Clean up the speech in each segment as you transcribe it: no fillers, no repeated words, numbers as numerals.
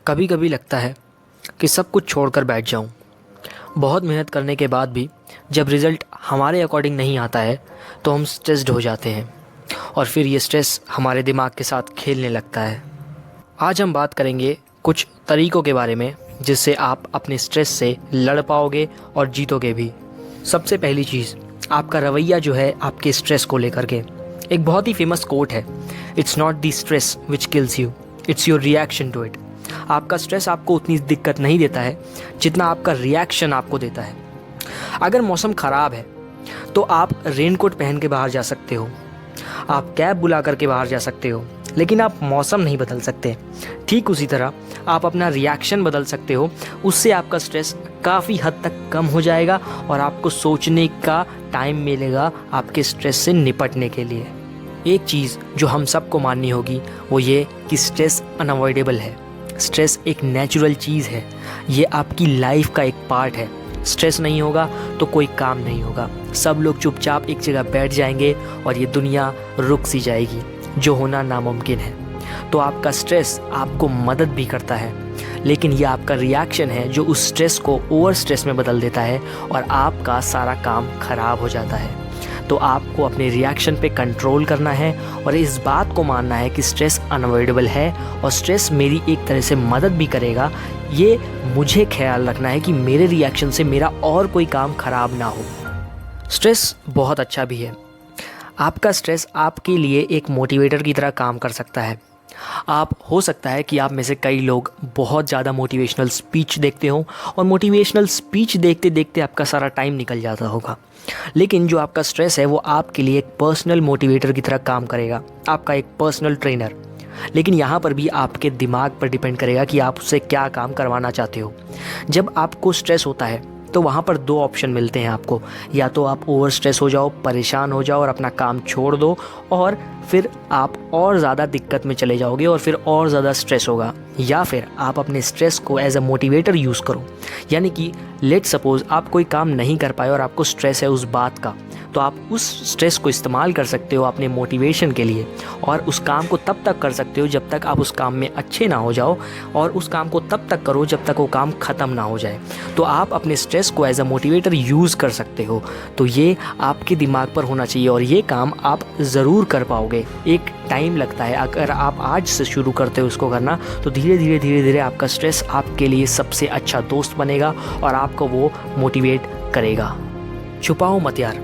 कभी कभी लगता है कि सब कुछ छोड़कर बैठ जाऊं। बहुत मेहनत करने के बाद भी जब रिज़ल्ट हमारे अकॉर्डिंग नहीं आता है तो हम स्ट्रेस्ड हो जाते हैं और फिर ये स्ट्रेस हमारे दिमाग के साथ खेलने लगता है। आज हम बात करेंगे कुछ तरीक़ों के बारे में जिससे आप अपने स्ट्रेस से लड़ पाओगे और जीतोगे भी। सबसे पहली चीज़, आपका रवैया जो है आपके स्ट्रेस को लेकर के। एक बहुत ही फेमस कोट है, it's not the stress which kills you, it's your reaction to it. आपका स्ट्रेस आपको उतनी दिक्कत नहीं देता है जितना आपका रिएक्शन आपको देता है। अगर मौसम ख़राब है तो आप रेनकोट पहन के बाहर जा सकते हो, आप कैब बुला करके बाहर जा सकते हो, लेकिन आप मौसम नहीं बदल सकते। ठीक उसी तरह आप अपना रिएक्शन बदल सकते हो, उससे आपका स्ट्रेस काफ़ी हद तक कम हो जाएगा और आपको सोचने का टाइम मिलेगा आपके स्ट्रेस से निपटने के लिए। एक चीज़ जो हम सबको माननी होगी वो ये कि स्ट्रेस अनअवॉइडेबल है। स्ट्रेस एक नेचुरल चीज़ है, ये आपकी लाइफ का एक पार्ट है। स्ट्रेस नहीं होगा तो कोई काम नहीं होगा, सब लोग चुपचाप एक जगह बैठ जाएंगे और ये दुनिया रुक सी जाएगी, जो होना नामुमकिन है। तो आपका स्ट्रेस आपको मदद भी करता है, लेकिन ये आपका रिएक्शन है जो उस स्ट्रेस को ओवर स्ट्रेस में बदल देता है और आपका सारा काम खराब हो जाता है। तो आपको अपने रिएक्शन पे कंट्रोल करना है और इस बात को मानना है कि स्ट्रेस अनअवॉइडेबल है और स्ट्रेस मेरी एक तरह से मदद भी करेगा। ये मुझे ख्याल रखना है कि मेरे रिएक्शन से मेरा और कोई काम ख़राब ना हो। स्ट्रेस बहुत अच्छा भी है। आपका स्ट्रेस आपके लिए एक मोटिवेटर की तरह काम कर सकता है। आप हो सकता है कि आप में से कई लोग बहुत ज़्यादा मोटिवेशनल स्पीच देखते हो और मोटिवेशनल स्पीच देखते देखते आपका सारा टाइम निकल जाता होगा, लेकिन जो आपका स्ट्रेस है वो आपके लिए एक पर्सनल मोटिवेटर की तरह काम करेगा, आपका एक पर्सनल ट्रेनर। लेकिन यहाँ पर भी आपके दिमाग पर डिपेंड करेगा कि आप उससे क्या काम करवाना चाहते हो। जब आपको स्ट्रेस होता है तो वहाँ पर दो ऑप्शन मिलते हैं आपको, या तो आप ओवर स्ट्रेस हो जाओ, परेशान हो जाओ और अपना काम छोड़ दो और फिर आप और ज़्यादा दिक्कत में चले जाओगे और फिर और ज़्यादा स्ट्रेस होगा, या फिर आप अपने स्ट्रेस को एज अ मोटिवेटर यूज़ करो। यानी कि लेट सपोज़ आप कोई काम नहीं कर पाए और आपको स्ट्रेस है उस बात का, तो आप उस स्ट्रेस को इस्तेमाल कर सकते हो अपने मोटिवेशन के लिए और उस काम को तब तक कर सकते हो जब तक आप उस काम में अच्छे ना हो जाओ, और उस काम को तब तक करो जब तक वो काम ख़त्म ना हो जाए। तो आप अपने स्ट्रेस को एज अ मोटिवेटर यूज़ कर सकते हो। तो ये आपके दिमाग पर होना चाहिए और ये काम आप ज़रूर कर पाओगे। एक टाइम लगता है, अगर आप आज से शुरू करते हो उसको करना तो धीरे धीरे आपका स्ट्रेस आपके लिए सबसे अच्छा दोस्त बनेगा और आपको वो मोटिवेट करेगा। छुपाओ मत यार,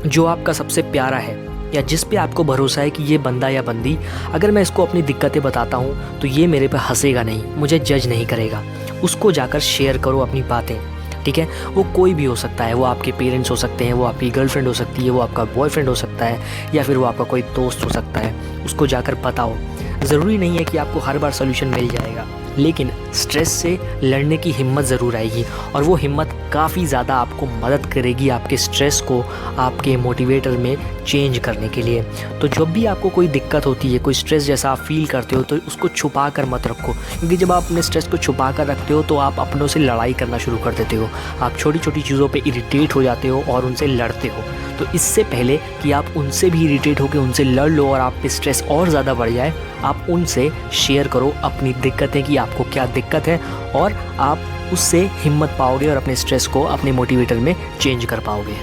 जो आपका सबसे प्यारा है या जिस पे आपको भरोसा है कि ये बंदा या बंदी, अगर मैं इसको अपनी दिक्कतें बताता हूँ तो ये मेरे पे हंसेगा नहीं, मुझे जज नहीं करेगा, उसको जाकर शेयर करो अपनी बातें। ठीक है, वो कोई भी हो सकता है, वो आपके पेरेंट्स हो सकते हैं, वो आपकी गर्लफ्रेंड हो सकती है, वो आपका बॉयफ्रेंड हो सकता है, या फिर वो आपका कोई दोस्त हो सकता है। उसको जाकर बताओ। ज़रूरी नहीं है कि आपको हर बार सोल्यूशन मिल जाएगा, लेकिन स्ट्रेस से लड़ने की हिम्मत ज़रूर आएगी और वो हिम्मत काफ़ी ज़्यादा आपको मदद करेगी आपके स्ट्रेस को आपके मोटिवेटर में चेंज करने के लिए। तो जब भी आपको कोई दिक्कत होती है, कोई स्ट्रेस जैसा आप फील करते हो, तो उसको छुपा कर मत रखो, क्योंकि जब आप अपने स्ट्रेस को छुपा कर रखते हो तो आप अपनों से लड़ाई करना शुरू कर देते हो। आप छोटी छोटी चीज़ों पर इरिटेट हो जाते हो और उनसे लड़ते हो। तो इससे पहले कि आप उनसे भी इरिटेट होकर उनसे लड़ लो और आप पे स्ट्रेस और ज़्यादा बढ़ जाए, आप उनसे शेयर करो अपनी दिक्कतें कि आपको क्या दिक्कत है, और आप उससे हिम्मत पाओगे और अपने स्ट्रेस को अपने मोटिवेटर में चेंज कर पाओगे।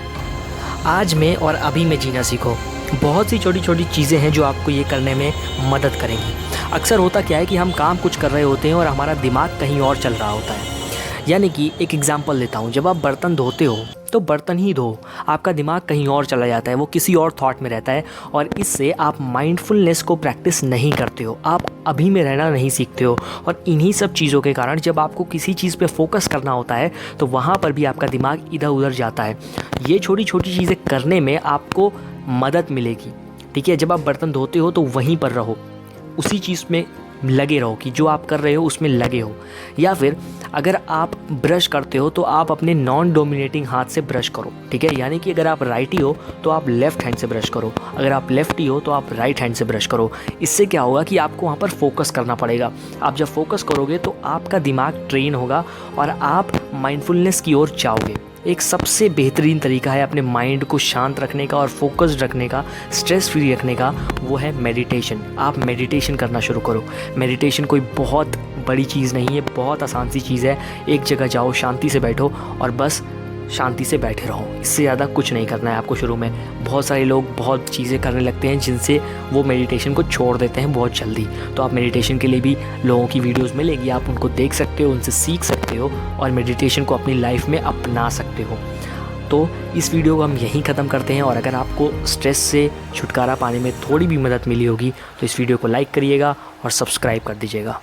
आज में और अभी में जीना सीखो। बहुत सी छोटी छोटी चीज़ें हैं जो आपको ये करने में मदद करेंगी। अक्सर होता क्या है कि हम काम कुछ कर रहे होते हैं और हमारा दिमाग कहीं और चल रहा होता है। यानी कि एक एग्जांपल लेता हूँ, जब आप बर्तन धोते हो तो बर्तन ही धो, आपका दिमाग कहीं और चला जाता है, वो किसी और थॉट में रहता है और इससे आप माइंडफुलनेस को प्रैक्टिस नहीं करते हो, आप अभी में रहना नहीं सीखते हो। और इन्हीं सब चीज़ों के कारण जब आपको किसी चीज़ पे फोकस करना होता है तो वहाँ पर भी आपका दिमाग इधर उधर जाता है। ये छोटी छोटी चीज़ें करने में आपको मदद मिलेगी। ठीक है, जब आप बर्तन धोते हो तो वहीं पर रहो, उसी चीज़ में लगे रहो कि जो आप कर रहे हो उसमें लगे हो। या फिर अगर आप ब्रश करते हो तो आप अपने नॉन डोमिनेटिंग हाथ से ब्रश करो। ठीक है, यानी कि अगर आप राइटी हो तो आप लेफ़्ट हैंड से ब्रश करो, अगर आप लेफ्टी हो तो आप राइट हैंड से ब्रश करो। इससे क्या होगा कि आपको वहाँ पर फोकस करना पड़ेगा। आप जब फोकस करोगे तो आपका दिमाग ट्रेन होगा और आप माइंडफुलनेस की ओर जाओगे। एक सबसे बेहतरीन तरीका है अपने माइंड को शांत रखने का और फोकस्ड रखने का, स्ट्रेस फ्री रखने का, वो है मेडिटेशन। आप मेडिटेशन करना शुरू करो। मेडिटेशन कोई बहुत बड़ी चीज़ नहीं है, बहुत आसान सी चीज़ है। एक जगह जाओ, शांति से बैठो और बस शांति से बैठे रहो। इससे ज़्यादा कुछ नहीं करना है आपको। शुरू में बहुत सारे लोग बहुत चीज़ें करने लगते हैं जिनसे वो मेडिटेशन को छोड़ देते हैं बहुत जल्दी। तो आप मेडिटेशन के लिए भी लोगों की वीडियोस मिलेगी, आप उनको देख सकते हो, उनसे सीख सकते हो और मेडिटेशन को अपनी लाइफ में अपना सकते हो। तो इस वीडियो को हम यहीं ख़त्म करते हैं। और अगर आपको स्ट्रेस से छुटकारा पाने में थोड़ी भी मदद मिली होगी तो इस वीडियो को लाइक करिएगा और सब्सक्राइब कर दीजिएगा।